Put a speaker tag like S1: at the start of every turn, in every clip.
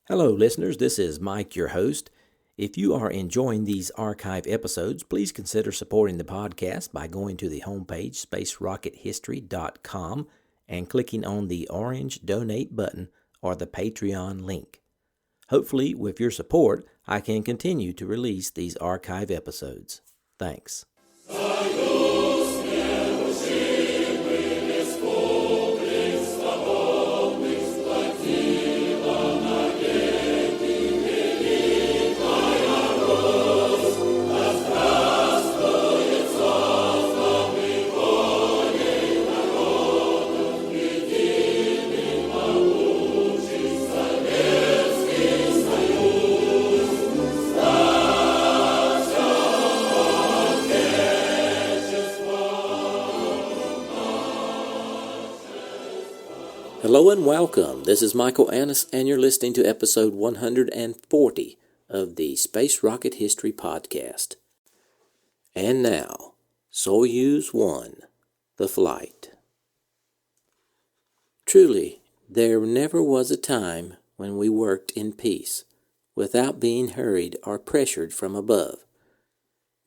S1: Hello, listeners. This is Mike, your host. If you are enjoying these archive episodes, please consider supporting the podcast by going to the homepage, spacerockethistory.com, and clicking on the orange donate button or the Patreon link. Hopefully, with your support, I can continue to release these archive episodes. Thanks. Hello and welcome. This is Michael Annis, and you're listening to episode 140 of the Space Rocket History Podcast. And now, Soyuz 1, the flight. Truly, there never was a time when we worked in peace, without being hurried or pressured from above.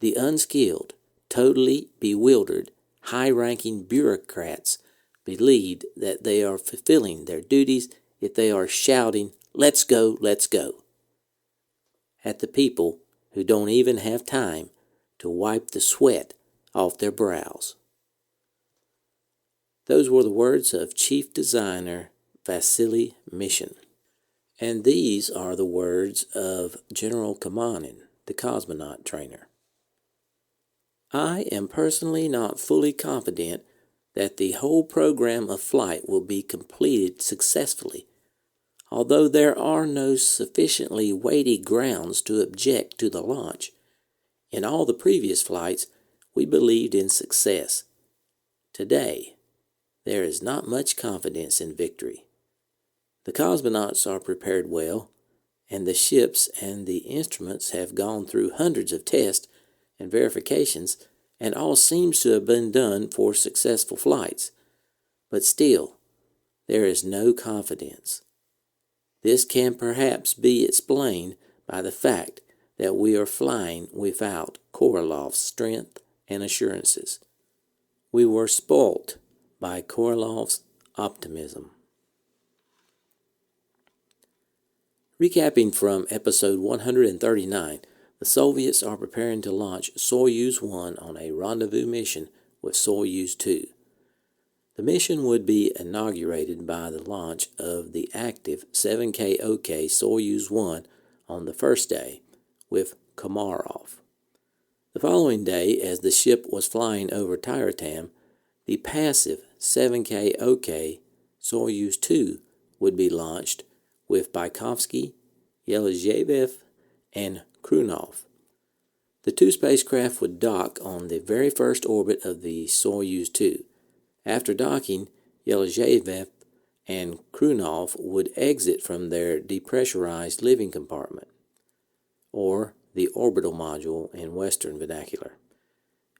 S1: The unskilled, totally bewildered, high-ranking bureaucrats believed that they are fulfilling their duties if they are shouting, "Let's go, let's go," at the people who don't even have time to wipe the sweat off their brows. Those were the words of Chief Designer Vasily Mishin. And these are the words of General Kamarov, the cosmonaut trainer. I am personally not fully confident that the whole program of flight will be completed successfully, although there are no sufficiently weighty grounds to object to the launch. In all the previous flights, we believed in success. Today, there is not much confidence in victory. The cosmonauts are prepared well, and the ships and the instruments have gone through hundreds of tests and verifications, and all seems to have been done for successful flights. But still, there is no confidence. This can perhaps be explained by the fact that we are flying without Korolov's strength and assurances. We were spoilt by Korolov's optimism. Recapping from episode 139, the Soviets are preparing to launch Soyuz 1 on a rendezvous mission with Soyuz 2. The mission would be inaugurated by the launch of the active 7K-OK Soyuz 1 on the first day with Kamarov. The following day, as the ship was flying over Tyuratam, the passive 7K-OK Soyuz 2 would be launched with Bykovsky, Yelizhev, and Krunov. The two spacecraft would dock on the very first orbit of the Soyuz 2. After docking, Yelizhev and Krunov would exit from their depressurized living compartment, or the orbital module in Western vernacular,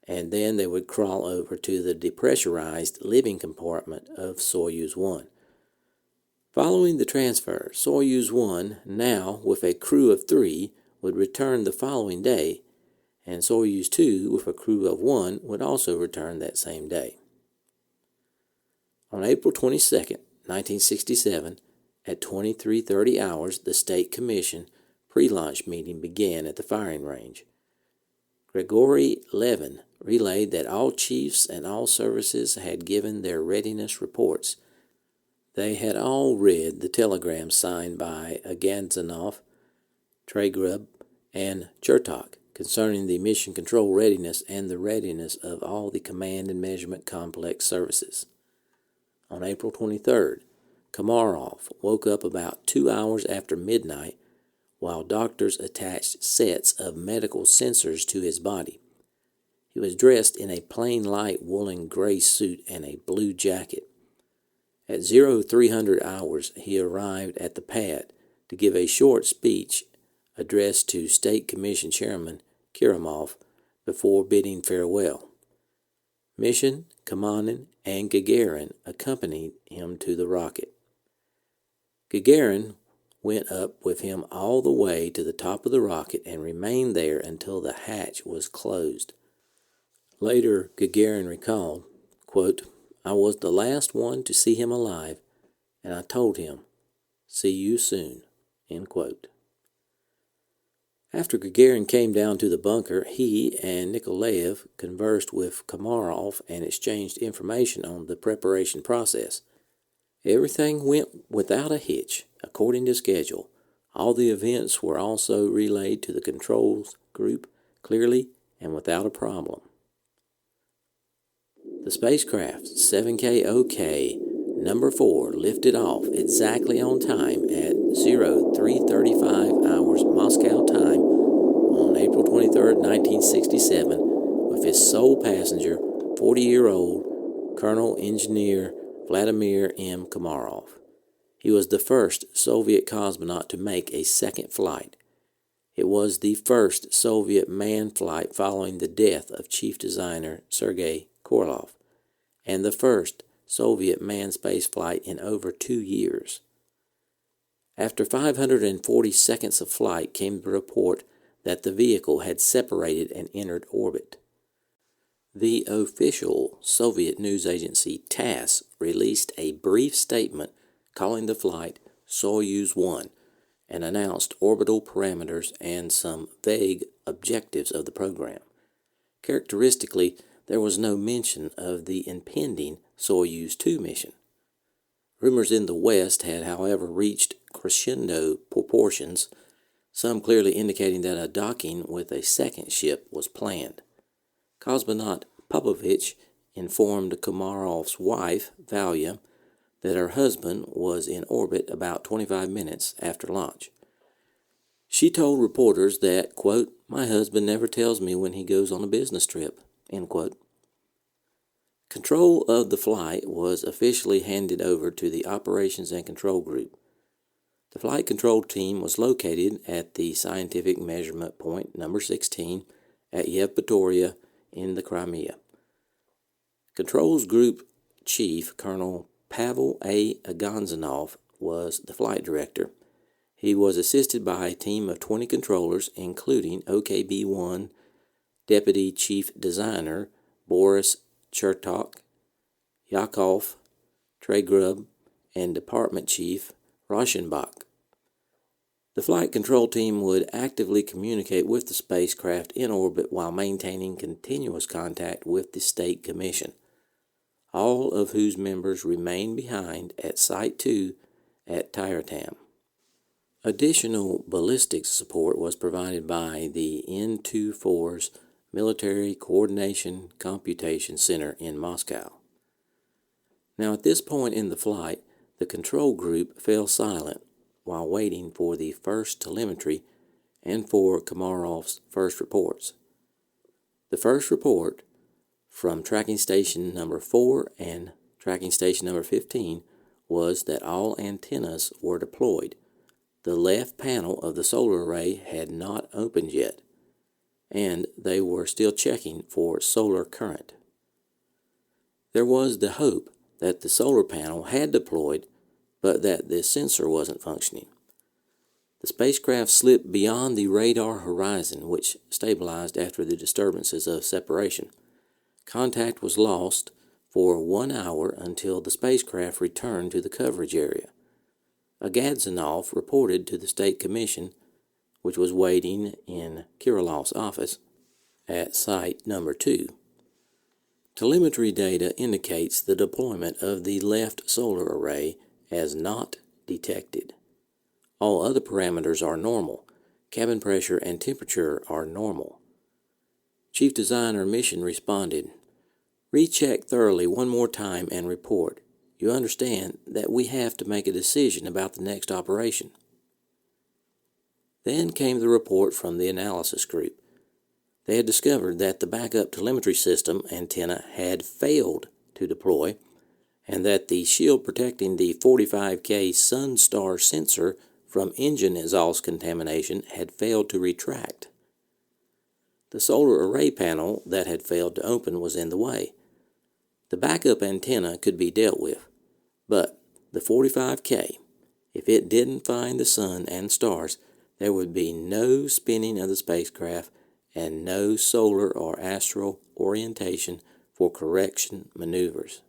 S1: and then they would crawl over to the depressurized living compartment of Soyuz 1. Following the transfer, Soyuz 1, now with a crew of 3, would return the following day, and Soyuz 2, with a crew of 1, would also return that same day. On April 22, 1967, at 23:30 hours, the State Commission pre-launch meeting began at the firing range. Grigory Levin relayed that all chiefs and all services had given their readiness reports. They had all read the telegram signed by Agadzanov, Tregrub, and Chertok concerning the mission control readiness and the readiness of all the command and measurement complex services. On April 23rd, Kamarov woke up about 2 hours after midnight while doctors attached sets of medical sensors to his body. He was dressed in a plain light woolen gray suit and a blue jacket. At 0300 hours, he arrived at the pad to give a short speech addressed to State Commission Chairman Kamarov before bidding farewell. Mishin, Kamanin, and Gagarin accompanied him to the rocket. Gagarin went up with him all the way to the top of the rocket and remained there until the hatch was closed. Later, Gagarin recalled, quote, "I was the last one to see him alive, and I told him, 'See you soon,'" end quote. After Gagarin came down to the bunker, he and Nikolaev conversed with Kamarov and exchanged information on the preparation process. Everything went without a hitch, according to schedule. All the events were also relayed to the controls group clearly and without a problem. The spacecraft 7KOK number 4 lifted off exactly on time at 03:35 hours Moscow time on April 23, 1967, with its sole passenger, 40-year-old Colonel Engineer Vladimir M. Kamarov. He was the first Soviet cosmonaut to make a second flight. It was the first Soviet manned flight following the death of chief designer Sergei Korolev, and the first Soviet manned space flight in over 2 years. After 540 seconds of flight came the report that the vehicle had separated and entered orbit. The official Soviet news agency TASS released a brief statement calling the flight Soyuz 1 and announced orbital parameters and some vague objectives of the program. Characteristically, there was no mention of the impending Soyuz 2 mission. Rumors in the West had, however, reached crescendo proportions, some clearly indicating that a docking with a second ship was planned. Cosmonaut Popovich informed Komarov's wife, Valia, that her husband was in orbit about 25 minutes after launch. She told reporters that, quote, "My husband never tells me when he goes on a business trip," end quote. Control of the flight was officially handed over to the Operations and Control Group. The flight control team was located at the Scientific Measurement Point number 16 at Yevpatoria in the Crimea. Controls Group Chief Colonel Pavel A. Aganzanov was the flight director. He was assisted by a team of 20 controllers, including OKB-1 Deputy Chief Designer Boris Chertok, Yakov Tregrub, and Department Chief Rauschenbach. The flight control team would actively communicate with the spacecraft in orbit while maintaining continuous contact with the State Commission, all of whose members remained behind at Site 2 at Tyurtam. Additional ballistics support was provided by the N-24's Military Coordination Computation Center in Moscow. Now, at this point in the flight, the control group fell silent while waiting for the first telemetry and for Kamarov's first reports. The first report from tracking station number 4 and tracking station number 15 was that all antennas were deployed. The left panel of the solar array had not opened yet, and they were still checking for solar current. There was the hope that the solar panel had deployed, but that the sensor wasn't functioning. The spacecraft slipped beyond the radar horizon, which stabilized after the disturbances of separation. Contact was lost for 1 hour until the spacecraft returned to the coverage area. Aganzanov reported to the State Commission, which was waiting in Kirilov's office at Site number 2. Telemetry data indicates the deployment of the left solar array as not detected. All other parameters are normal. Cabin pressure and temperature are normal. Chief Designer Mission responded, "Recheck thoroughly one more time and report. You understand that we have to make a decision about the next operation." Then came the report from the analysis group. They had discovered that the backup telemetry system antenna had failed to deploy, and that the shield protecting the 45K Sunstar sensor from engine exhaust contamination had failed to retract. The solar array panel that had failed to open was in the way. The backup antenna could be dealt with, but the 45K If it didn't find the sun and stars, there would be no spinning of the spacecraft and no solar or astral orientation for correction maneuvers.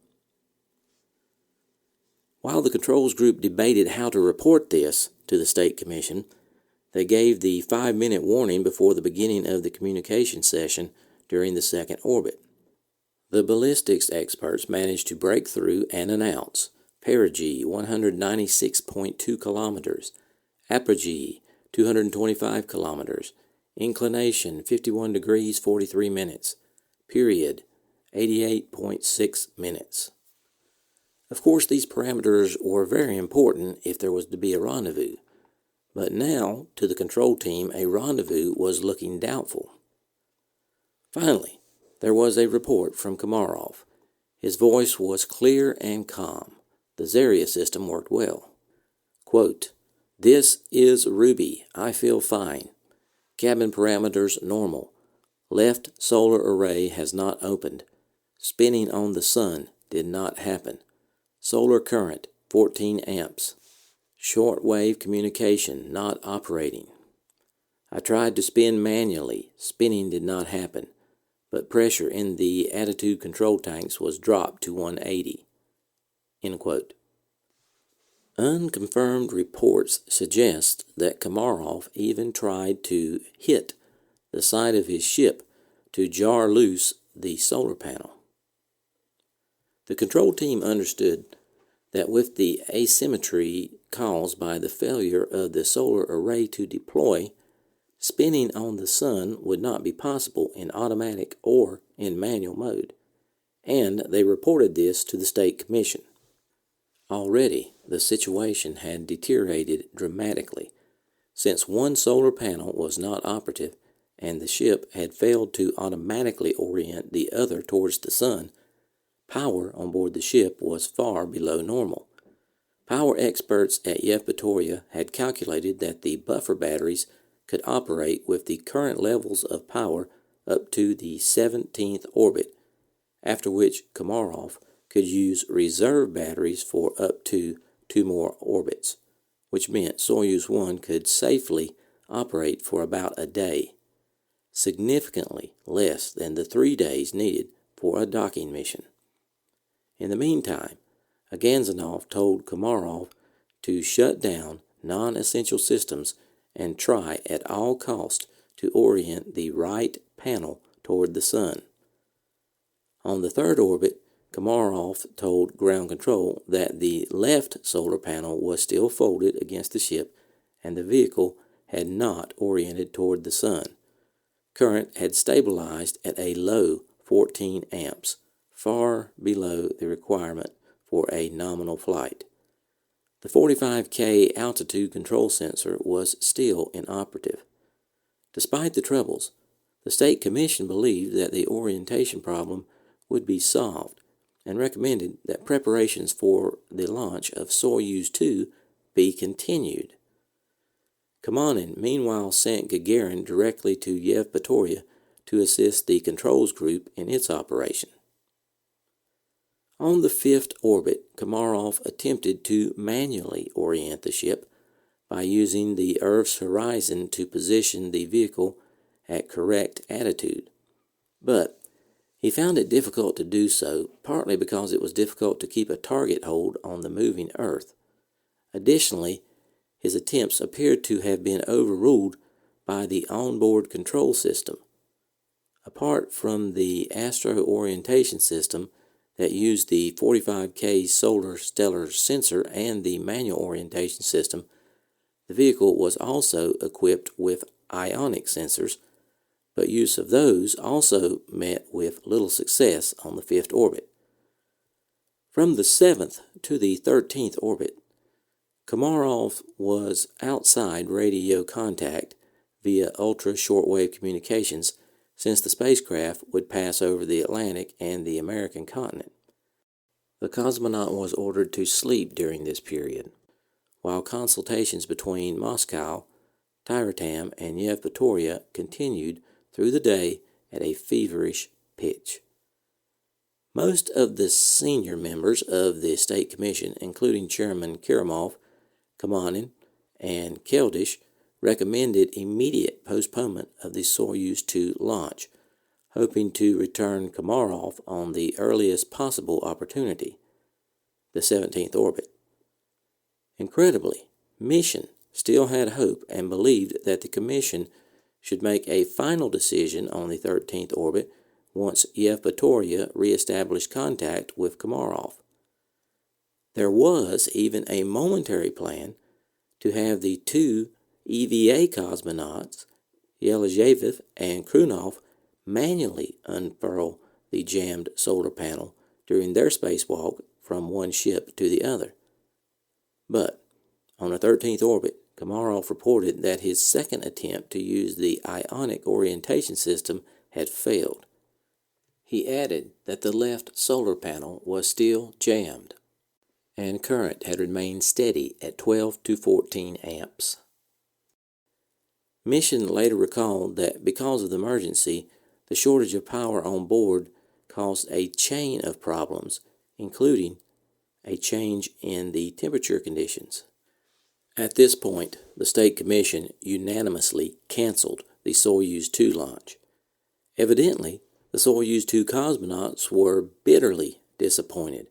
S1: While the controls group debated how to report this to the State Commission, they gave the 5-minute warning before the beginning of the communication session during the second orbit. The ballistics experts managed to break through and announce perigee 196.2 kilometers, apogee 225 kilometers, inclination 51 degrees 43 minutes, period 88.6 minutes. Of course, these parameters were very important if there was to be a rendezvous, but now, to the control team, a rendezvous was looking doubtful. Finally, there was a report from Kamarov. His voice was clear and calm. The Zarya system worked well. Quote, "This is Ruby. I feel fine. Cabin parameters normal. Left solar array has not opened. Spinning on the sun did not happen. Solar current 14 amps. Shortwave communication not operating. I tried to spin manually. Spinning did not happen, but pressure in the attitude control tanks was dropped to 180. End quote. Unconfirmed reports suggest that Kamarov even tried to hit the side of his ship to jar loose the solar panel. The control team understood that with the asymmetry caused by the failure of the solar array to deploy, spinning on the sun would not be possible in automatic or in manual mode, and they reported this to the State Commission. Already, the situation had deteriorated dramatically, since one solar panel was not operative and the ship had failed to automatically orient the other towards the sun. Power on board the ship was far below normal. Power experts at Yevpatoria had calculated that the buffer batteries could operate with the current levels of power up to the 17th orbit, after which Kamarov could use reserve batteries for up to 2 more orbits, which meant Soyuz 1 could safely operate for about a day, significantly less than the 3 days needed for a docking mission. In the meantime, Aganzanov told Kamarov to shut down non-essential systems and try at all costs to orient the right panel toward the sun. On the third orbit, Kamarov told ground control that the left solar panel was still folded against the ship and the vehicle had not oriented toward the sun. Current had stabilized at a low 14 amps, far below the requirement for a nominal flight. The 45K altitude control sensor was still inoperative. Despite the troubles, the State Commission believed that the orientation problem would be solved and recommended that preparations for the launch of Soyuz 2 be continued. Kamanin meanwhile sent Gagarin directly to Yevpatoria to assist the controls group in its operation. On the fifth orbit, Kamarov attempted to manually orient the ship by using the Earth's horizon to position the vehicle at correct attitude, but he found it difficult to do so, partly because it was difficult to keep a target hold on the moving Earth. Additionally, his attempts appeared to have been overruled by the onboard control system. Apart from the astro orientation system that used the 45K solar stellar sensor and the manual orientation system, the vehicle was also equipped with ionic sensors, but use of those also met with little success on the fifth orbit. From the 7th to the 13th orbit, Kamarov was outside radio contact via ultra-shortwave communications, since the spacecraft would pass over the Atlantic and the American continent. The cosmonaut was ordered to sleep during this period, while consultations between Moscow, Tyuratam, and Yevpatoria continued through the day at a feverish pitch. Most of the senior members of the State Commission, including Chairman Kamarov, Kamanin, and Keldysh recommended immediate postponement of the Soyuz 2 launch, hoping to return Kamarov on the earliest possible opportunity, the 17th orbit. Incredibly, Mission still had hope and believed that the Commission should make a final decision on the 13th orbit once Yevpatoria reestablished contact with Kamarov. There was even a momentary plan to have the two EVA cosmonauts, Yelizhev and Krunov, manually unfurl the jammed solar panel during their spacewalk from one ship to the other. But on the 13th orbit, Kamarov reported that his second attempt to use the ionic orientation system had failed. He added that the left solar panel was still jammed, and current had remained steady at 12 to 14 amps. Mission later recalled that because of the emergency, the shortage of power on board caused a chain of problems, including a change in the temperature conditions. At this point, the State Commission unanimously canceled the Soyuz 2 launch. Evidently, the Soyuz 2 cosmonauts were bitterly disappointed,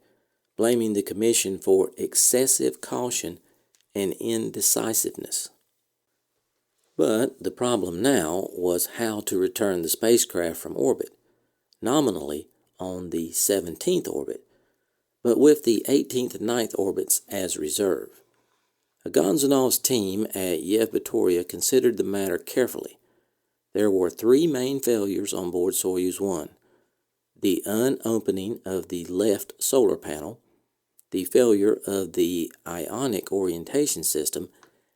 S1: blaming the Commission for excessive caution and indecisiveness. But the problem now was how to return the spacecraft from orbit, nominally on the 17th orbit, but with the 18th and 9th orbits as reserve. Aganzanov's team at Yevpatoria considered the matter carefully. There were three main failures on board Soyuz 1: the unopening of the left solar panel, the failure of the ionic orientation system,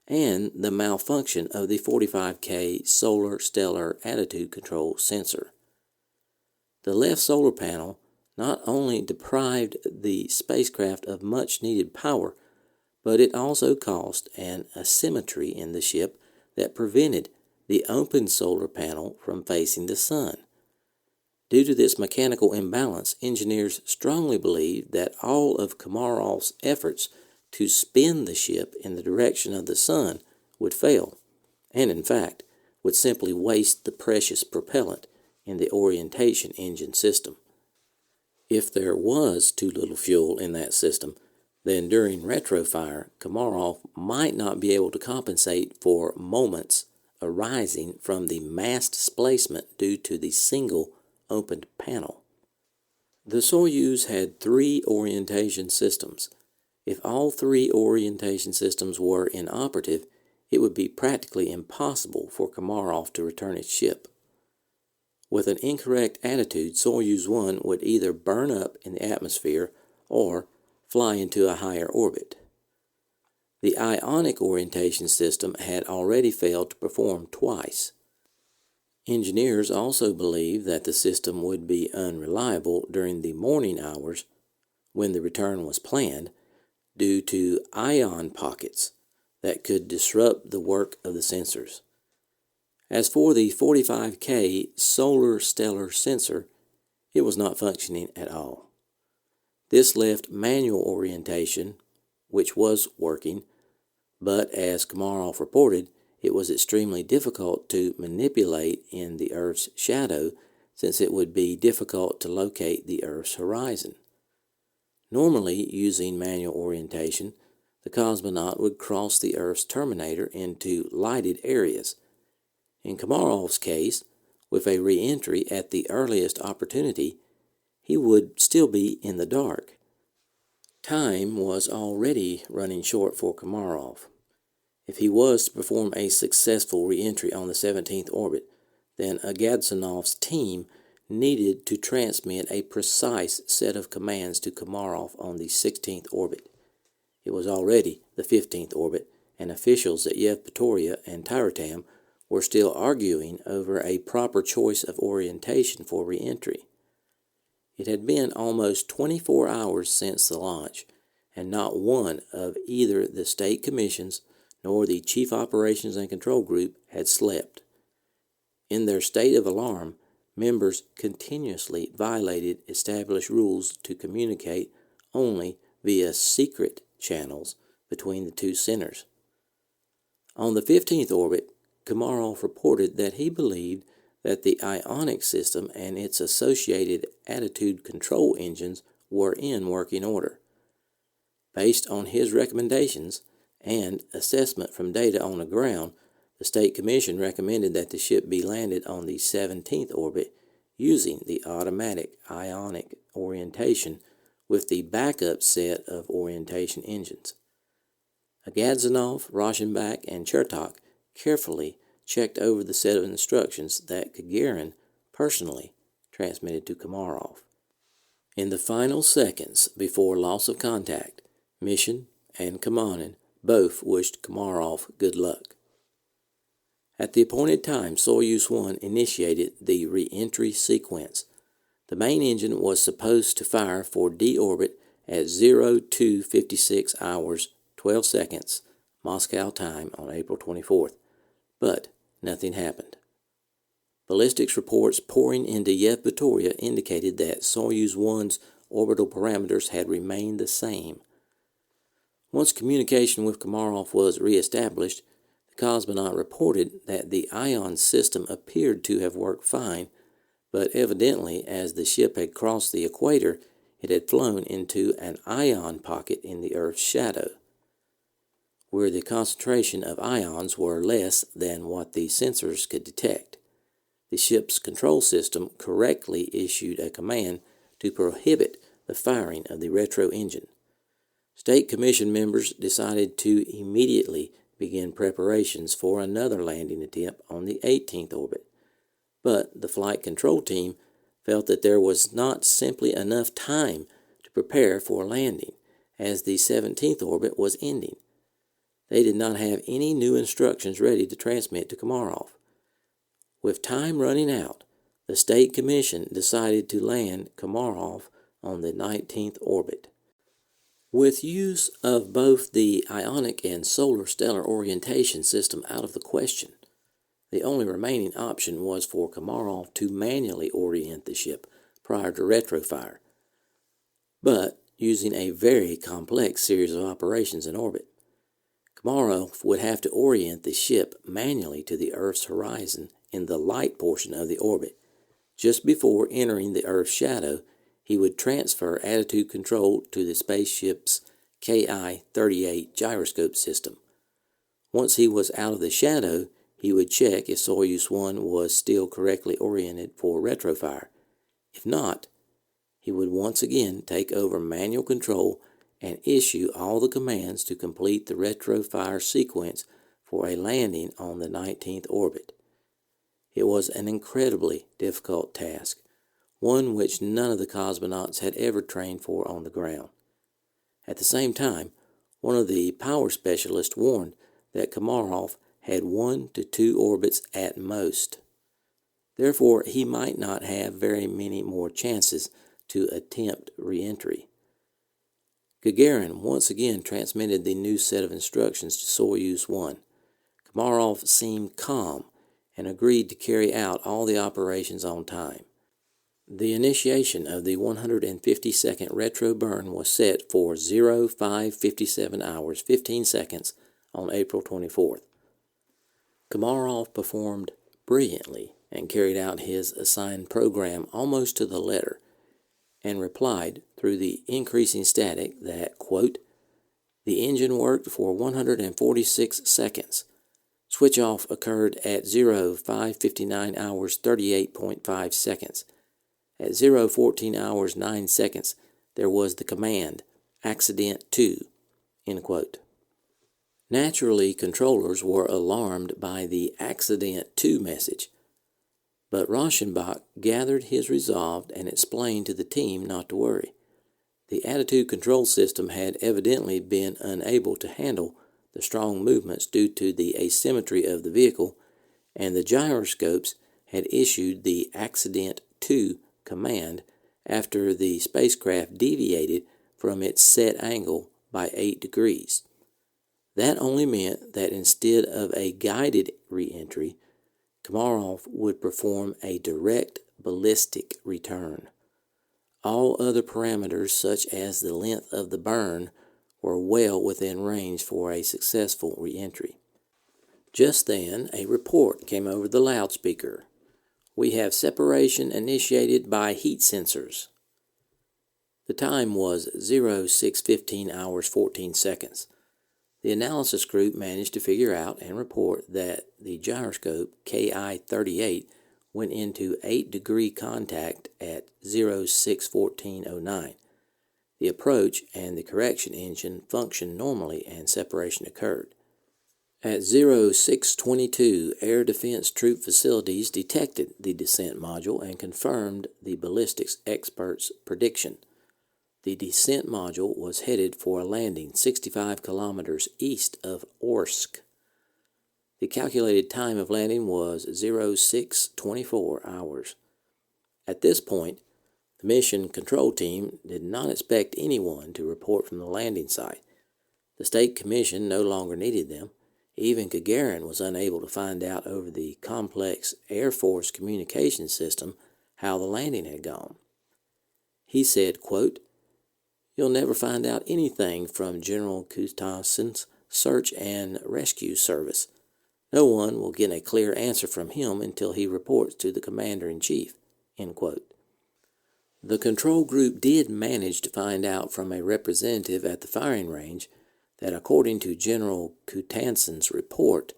S1: and the malfunction of the 45K solar stellar attitude control sensor. The left solar panel not only deprived the spacecraft of much needed power, but it also caused an asymmetry in the ship that prevented the open solar panel from facing the sun. Due to this mechanical imbalance, engineers strongly believed that all of Kamarov's efforts to spin the ship in the direction of the sun would fail, and in fact would simply waste the precious propellant in the orientation engine system. If there was too little fuel in that system, then during retrofire, Kamarov might not be able to compensate for moments arising from the mass displacement due to the single opened panel. The Soyuz had three orientation systems. If all three orientation systems were inoperative, it would be practically impossible for Kamarov to return its ship. With an incorrect attitude, Soyuz 1 would either burn up in the atmosphere or fly into a higher orbit. The ionic orientation system had already failed to perform twice. Engineers also believed that the system would be unreliable during the morning hours when the return was planned due to ion pockets that could disrupt the work of the sensors. As for the 45K solar stellar sensor, it was not functioning at all. This left manual orientation, which was working, but as Kamarov reported, it was extremely difficult to manipulate in the Earth's shadow since it would be difficult to locate the Earth's horizon. Normally, using manual orientation, the cosmonaut would cross the Earth's terminator into lighted areas. In Kamarov's case, with a re-entry at the earliest opportunity, he would still be in the dark. Time was already running short for Kamarov. If he was to perform a successful re-entry on the 17th orbit, then Agadzanov's team needed to transmit a precise set of commands to Kamarov on the 16th orbit. It was already the 15th orbit, and officials at Yevpatoria and Tyuratam were still arguing over a proper choice of orientation for re-entry. It had been almost 24 hours since the launch, and not one of either the state commissions nor the Chief Operations and Control Group had slept. In their state of alarm, members continuously violated established rules to communicate only via secret channels between the two centers. On the 15th orbit, Kamarov reported that he believed that the ionic system and its associated attitude control engines were in working order. Based on his recommendations and assessment from data on the ground, the State Commission recommended that the ship be landed on the 17th orbit using the automatic ionic orientation with the backup set of orientation engines. Agadzanov, Rauschenbach, and Chertok carefully checked over the set of instructions that Gagarin personally transmitted to Kamarov. In the final seconds before loss of contact, Mission and Kamanin both wished Kamarov good luck. At the appointed time, Soyuz 1 initiated the re-entry sequence. The main engine was supposed to fire for deorbit at 0256 hours 12 seconds Moscow time on April 24th, but nothing happened. Ballistics reports pouring into Yevpatoria indicated that Soyuz 1's orbital parameters had remained the same. Once communication with Kamarov was re-established, the cosmonaut reported that the ion system appeared to have worked fine, but evidently as the ship had crossed the equator, it had flown into an ion pocket in the Earth's shadow, where the concentration of ions were less than what the sensors could detect. The ship's control system correctly issued a command to prohibit the firing of the retro engine. State Commission members decided to immediately begin preparations for another landing attempt on the 18th orbit, but the flight control team felt that there was not simply enough time to prepare for landing, as the 17th orbit was ending. They did not have any new instructions ready to transmit to Kamarov. With time running out, the State Commission decided to land Kamarov on the 19th orbit. With use of both the ionic and solar stellar orientation system out of the question, the only remaining option was for Kamarov to manually orient the ship prior to retrofire, but using a very complex series of operations in orbit. Kamarov would have to orient the ship manually to the Earth's horizon in the light portion of the orbit. Just before entering the Earth's shadow, he would transfer attitude control to the spaceship's Ki-38 gyroscope system. Once he was out of the shadow, he would check if Soyuz 1 was still correctly oriented for retrofire. If not, he would once again take over manual control and issue all the commands to complete the retrofire sequence for a landing on the 19th orbit. It was an incredibly difficult task, one which none of the cosmonauts had ever trained for on the ground. At the same time, one of the power specialists warned that Kamarov had 1 to 2 orbits at most. Therefore, he might not have very many more chances to attempt re-entry. Gagarin once again transmitted the new set of instructions to Soyuz 1. Kamarov seemed calm and agreed to carry out all the operations on time. The initiation of the 150-second retro burn was set for 0557 hours 15 seconds on April 24th. Kamarov performed brilliantly and carried out his assigned program almost to the letter, and replied through the increasing static that, quote, "The engine worked for 146 seconds. Switch off occurred at 0559 hours 38.5 seconds. At 014 hours 9 seconds, there was the command, accident 2, end quote. Naturally, controllers were alarmed by the accident 2 message, but Rauschenbach gathered his resolve and explained to the team not to worry. The attitude control system had evidently been unable to handle the strong movements due to the asymmetry of the vehicle, and the gyroscopes had issued the accident 2 command after the spacecraft deviated from its set angle by 8 degrees. That only meant that instead of a guided re-entry, Kamarov would perform a direct ballistic return. All other parameters, such as the length of the burn, were well within range for a successful re-entry. Just then, a report came over the loudspeaker. "We have separation initiated by heat sensors." The time was 06:15 hours 14 seconds. The analysis group managed to figure out and report that the gyroscope KI-38 went into 8-degree contact at 06:14:09. The approach and the correction engine functioned normally and separation occurred. At 06:22, Air Defense Troop Facilities detected the descent module and confirmed the ballistics expert's prediction. The descent module was headed for a landing 65 kilometers east of Orsk. The calculated time of landing was 06:24 hours. At this point, the mission control team did not expect anyone to report from the landing site. The State Commission no longer needed them. Even Gagarin was unable to find out over the complex Air Force communication system how the landing had gone. He said, quote, "You'll never find out anything from General Kutasin's search and rescue service. No one will get a clear answer from him until he reports to the Commander-in-Chief." End quote. The control group did manage to find out from a representative at the firing range that according to General Kutasin's report,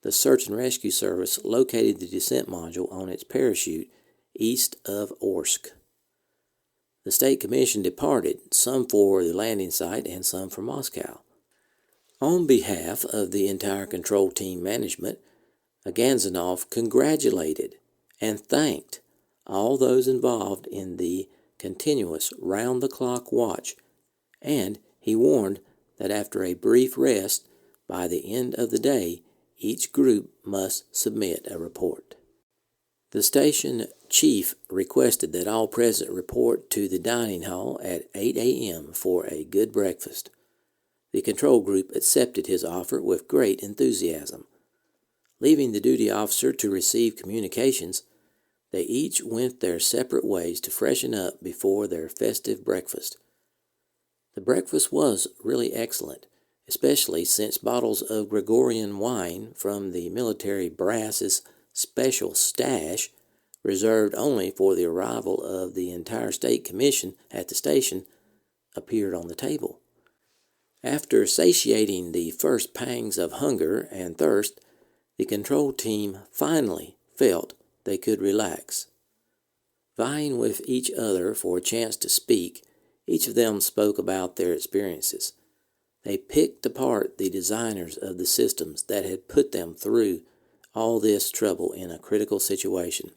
S1: the search and rescue service located the descent module on its parachute east of Orsk. The State Commission departed, some for the landing site and some for Moscow. On behalf of the entire control team management, Aganzanov congratulated and thanked all those involved in the continuous round-the-clock watch, and he warned that after a brief rest, by the end of the day, each group must submit a report. The station chief requested that all present report to the dining hall at 8 a.m. for a good breakfast. The control group accepted his offer with great enthusiasm. Leaving the duty officer to receive communications, they each went their separate ways to freshen up before their festive breakfast. The breakfast was really excellent, especially since bottles of Gregorian wine from the military brass's special stash, reserved only for the arrival of the entire State Commission at the station, appeared on the table. After satiating the first pangs of hunger and thirst, the control team finally felt they could relax. Vying with each other for a chance to speak, each of them spoke about their experiences. They picked apart the designers of the systems that had put them through all this trouble in a critical situation.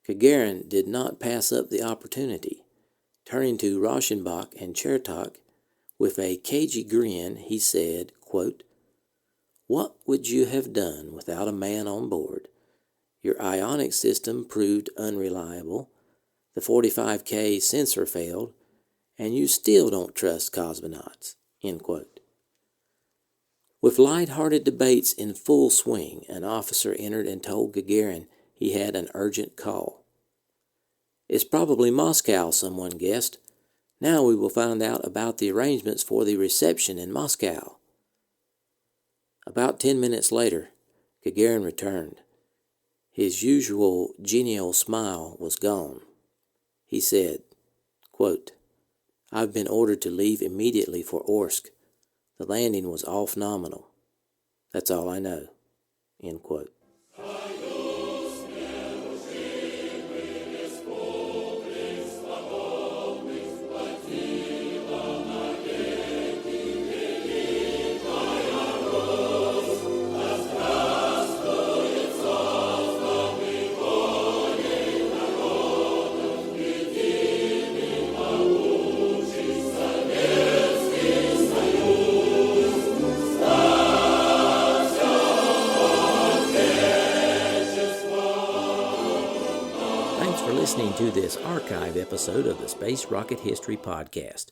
S1: Gagarin did not pass up the opportunity. Turning to Rauschenbach and Chertok, with a cagey grin, he said, quote, "What would you have done without a man on board? Your ionic system proved unreliable, the 45K sensor failed, and you still don't trust cosmonauts." End quote. With light-hearted debates in full swing, an officer entered and told Gagarin he had an urgent call. "It's probably Moscow," someone guessed. "Now we will find out about the arrangements for the reception in Moscow." About 10 minutes later, Gagarin returned. His usual genial smile was gone. He said, quote, "I've been ordered to leave immediately for Orsk. The landing was off nominal. That's all I know." End quote. Listening to this archive episode of the Space Rocket History Podcast.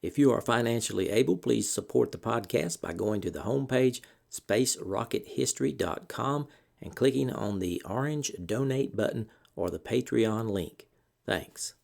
S1: If you are financially able, please support the podcast by going to the homepage, spacerockethistory.com, and clicking on the orange donate button or the Patreon link. Thanks.